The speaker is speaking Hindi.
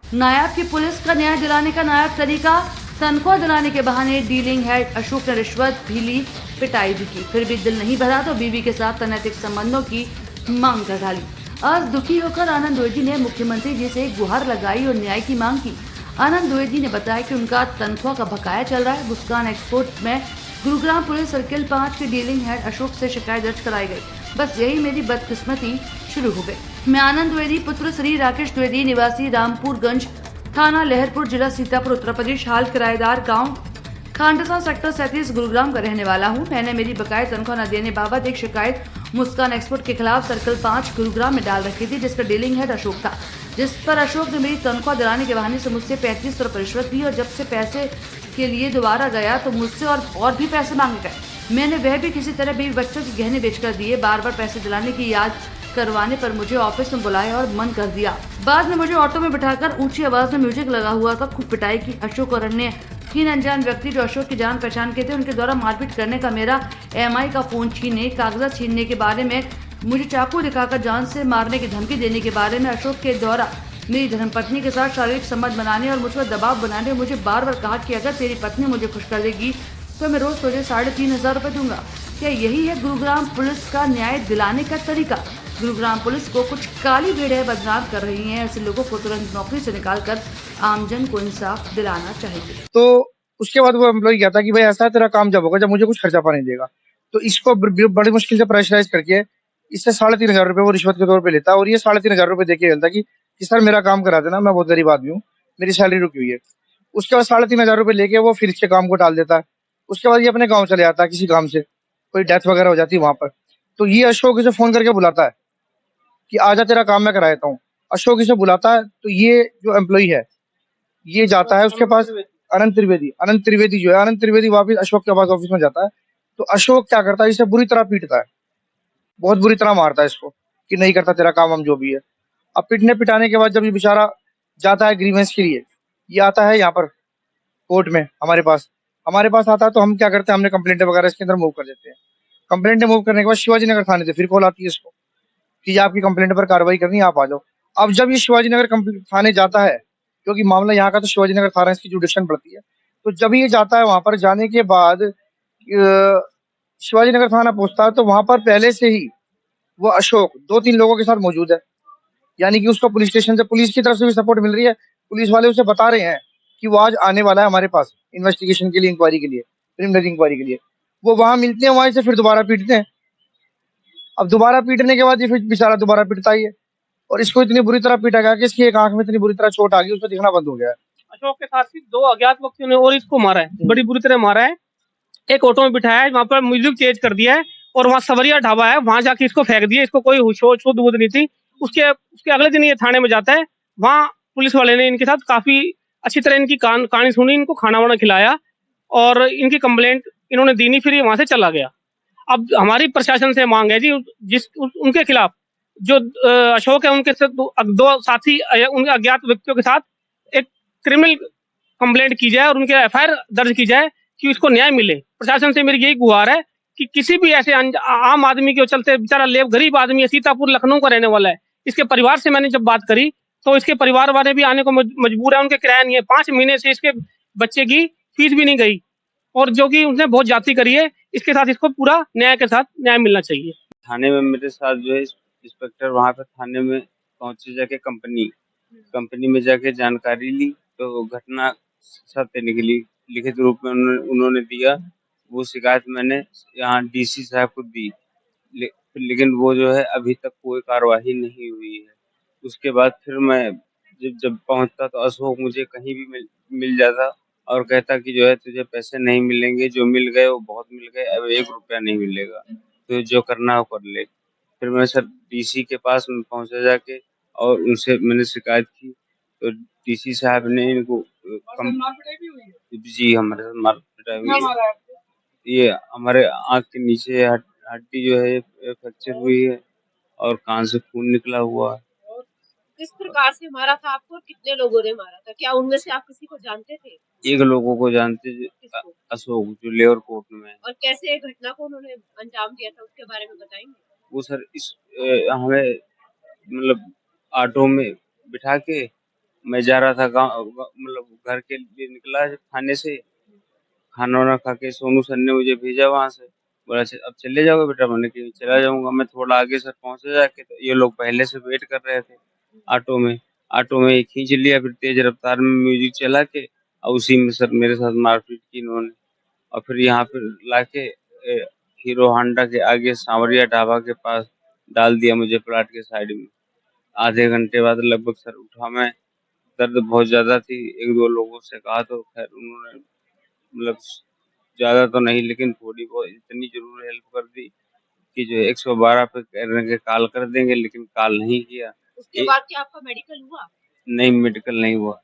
नायब की पुलिस का न्याय दिलाने का नायब तरीका, तनख्वाह दिलाने के बहाने डीलिंग हेड अशोक ने रिश्वत भी ली, पिटाई भी की, फिर भी दिल नहीं भरा तो बीवी के साथ अनैतिक संबंधों की मांग कर डाली। आज दुखी होकर आनंद द्विवेदी ने मुख्यमंत्री जी से गुहार लगाई और न्याय की मांग की। आनंद द्विवेदी ने बताया कि उनका तनख्वाह का बकाया चल रहा है। मुस्कान एक्सपोर्ट में गुरुग्राम पुलिस सर्किल 5 के डीलिंग हेड अशोक से शिकायत दर्ज कराई गई। बस यही मेरी बदकिस्मती शुरू हो गई। मैं आनंद द्विवेदी पुत्र श्री राकेश द्विवेदी निवासी रामपुरगंज थाना लहरपुर जिला सीतापुर उत्तर प्रदेश हाल किराएदार गांव खांडसा सेक्टर 37 गुरुग्राम का रहने वाला हूं। मैंने मेरी बकाया तनख्वाह न देने बाबत एक शिकायत मुस्कान एक्सपोर्ट के खिलाफ सर्कल 5 गुरुग्राम में डाल रखी थी, जिसका डीलिंग हेड अशोक था, जिस पर अशोक ने मेरी तनख्वाह दिलाने के बहाने से मुझसे 3500 रुपये रिश्वत ली और जब से पैसे के लिए दोबारा गया तो मुझसे और भी पैसे मांगे गए। मैंने वह भी किसी तरह बीवी बच्चों के गहने बेचकर दिए। बार बार पैसे दिलाने की याद करवाने पर मुझे ऑफिस में बुलाया और मन कर दिया। बाद में मुझे ऑटो में बिठाकर ऊंची आवाज में म्यूजिक लगा हुआ था, खूब पिटाई की। अशोक और अन्य 3 अनजान व्यक्ति जो अशोक की जान पहचान के थे, उनके द्वारा मारपीट करने का, मेरा एमआई का फोन छीनने, कागजात छीनने के बारे में, मुझे चाकू दिखाकर जान से मारने की धमकी देने के बारे में, अशोक के द्वारा मेरी धर्मपत्नी के साथ शारीरिक संबंध बनाने और मुझ पर दबाव बनाने, मुझे बार बार कहा कि अगर तेरी पत्नी मुझे खुश कर देगी तो मैं रोज तुझे 3500 रुपये दूंगा। क्या यही है गुरुग्राम पुलिस का न्याय दिलाने का तरीका? गुरुग्राम पुलिस को कुछ काली भेड़ें बदनाम कर रही हैं। ऐसे लोगों को तुरंत नौकरी से निकालकर आमजन को इंसाफ दिलाना चाहिए। तो उसके बाद वो एम्प्लॉय कहता कि भाई ऐसा है, तेरा काम जब होगा जब मुझे कुछ खर्चा पानी देगा। तो इसको बड़ी मुश्किल से प्रेशराइज करके इससे 3500 रुपये वो रिश्वत के तौर पे लेता है और ये 3500 रुपये देके कहता कि सर मेरा काम करा देना, मैं बहुत गरीब आदमी हूँ, मेरी सैलरी रुकी हुई है। उसके बाद 3500 रुपये लेके वो फिर इसके काम को टाल देता है। उसके बाद ये अपने गाँव चले जाता है किसी काम से, कोई डेथ वगैरह हो जाती है वहां पर। तो ये अशोक इसे फोन करके बुलाता है कि आजा तेरा काम मैं करा देता हूँ। अशोक इसे बुलाता है तो ये जो एम्प्लॉय है ये जाता है उसके पास, अनंत त्रिवेदी जो है, अनंत त्रिवेदी वापिस अशोक के पास ऑफिस में जाता है। तो अशोक क्या करता है, इसे बुरी तरह पीटता है, बहुत बुरी तरह मारता है इसको कि नहीं करता तेरा काम, हम जो भी है। अब पीटने पिटाने के बाद जब ये बेचारा जाता है ग्रीवेंस के लिए, ये आता है यहाँ पर कोर्ट में हमारे पास आता है। तो हम क्या करते हैं, हमने कंप्लेंट वगैरह इसके अंदर मूव कर देते हैं। कंप्लेंट मूव करने के बाद शिवाजी नगर थाने से फिर कॉल आती है इसको कि ये आपकी कंप्लेंट पर कार्रवाई करनी है, आप आ जाओ। अब जब ये शिवाजी नगर थाने जाता है, क्योंकि मामला यहाँ का तो शिवाजी नगर थाना इसकी जुडिक्शन पड़ती है, तो जब ये जाता है वहां पर, जाने के बाद शिवाजी नगर थाना पहुंचता है तो वहां पर पहले से ही वो अशोक 2-3 लोगों के साथ मौजूद है। यानी कि उसको पुलिस स्टेशन से, पुलिस की तरफ से भी सपोर्ट मिल रही है। पुलिस वाले उसे बता रहे हैं कि वो आज आने वाला है हमारे पास इन्वेस्टिगेशन के लिए, इंक्वायरी के लिए, प्रिलिमिनरी इंक्वायरी के लिए। वो वहां मिलते हैं, वहां से फिर दोबारा पीटते हैं। अब दोबारा पीटने के बाद ये फिर बेचारा दोबारा पिटता ही है और इसको इतनी बुरी तरह पीटा गया कि इसकी एक आंख में इतनी बुरी तरह चोट आ गई, उसको दिखना बंद हो गया है। अशोक के साथ ही 2 अज्ञात व्यक्तियों ने और इसको मारा है, बड़ी बुरी तरह मारा है। एक ऑटो में बिठाया है, वहां पर म्यूजिक चेंज कर दिया है और वहाँ सवरिया ढाबा है, वहां जाके इसको फेंक दिया। इसको कोई शुद्ध बुद्ध नहीं थी। उसके उसके अगले दिन ये थाने में जाता है। वहाँ पुलिस वाले ने इनके साथ काफी अच्छी तरह इनकी कहानी सुनी, इनको खाना वाना खिलाया और इनकी कंप्लेंट इन्होंने दी नहीं, फिर ये वहां से चला गया। अब हमारी प्रशासन से मांग है जी, उनके खिलाफ जो अशोक है उनके साथ 2 साथी उनके अज्ञात व्यक्तियों के साथ एक क्रिमिनल कंप्लेंट की जाए और उनके एफआईआर दर्ज की जाए कि इसको न्याय मिले। प्रशासन से मेरी यही गुहार है कि किसी भी ऐसे आम आदमी के चलते, बेचारा गरीब आदमी है, सीतापुर लखनऊ का रहने वाला है। इसके परिवार से मैंने जब बात करी तो इसके परिवार वाले भी आने को मजबूर है, उनके किराया नहीं है। 5 महीने से इसके बच्चे की फीस भी नहीं गई और जो कि उसने बहुत जाति करी है। इसके साथ इसको पूरा न्याय के साथ न्याय मिलना चाहिए। थाने में मेरे साथ जो है इंस्पेक्टर वहाँ पे थाने में पहुंचे, जाके कंपनी में जाके जानकारी ली तो घटना सत्य निकली। लिखित रूप में उन्होंने दिया। वो शिकायत मैंने यहाँ डीसी साहब को दी, लेकिन वो जो है अभी तक कोई कार्यवाही नहीं हुई है। उसके बाद फिर मैं जब पहुंचता तो अशोक मुझे कहीं भी मिल जाता और कहता कि जो है तुझे पैसे नहीं मिलेंगे, जो मिल गए वो बहुत मिल गए, अब 1 रुपया नहीं मिलेगा, तो जो करना हो कर ले। फिर मैं सर डीसी के पास में पहुंचा जाके और उनसे मैंने शिकायत की तो डीसी साहब ने इनको जी हमारे साथ मार पिटाई हुई है। ये हमारे आँख के नीचे हड्डी जो है फ्रैक्चर हुई है और कान से खून निकला हुआ है। किस प्रकार से मारा था आपको और कितने लोगों ने मारा था? क्या उनमें से आप किसी को जानते थे? 1 लोगों को जानते, अशोक जो लेबर कोर्ट में है। और कैसे घटना को उन्होंने अंजाम दिया था उसके बारे में बताएंगे? वो सर हमें मतलब ऑटो में बिठा के मैं जा रहा था गाँव मतलब घर के लिए निकला थाने से, खाना वाना खा के सोनू सर ने मुझे भेजा वहां से, बोला अब चले जाओगे बेटा, मैंने कहा चला जाऊंगा। मैं थोड़ा आगे सर पहुंचे जाके तो ये लोग पहले से वेट कर रहे थे ऑटो में खींच लिया, फिर तेज रफ्तार में म्यूजिक चला के और उसी में सर मेरे साथ मारपीट की इन्होंने। और फिर यहाँ पे लाके हीरो होंडा के आगे सांवरिया ढाबा के पास डाल दिया मुझे प्लाट के साइड में। आधे घंटे बाद लगभग सर उठा मैं, दर्द बहुत ज्यादा थी। एक दो लोगों से कहा तो खैर उन्होंने मतलब ज्यादा तो नहीं लेकिन थोड़ी बहुत इतनी जरूर हेल्प कर दी कि जो 112 पे कह के कॉल कर देंगे, लेकिन कॉल नहीं किया। उसके बाद क्या आपका मेडिकल हुआ? नहीं, मेडिकल नहीं हुआ।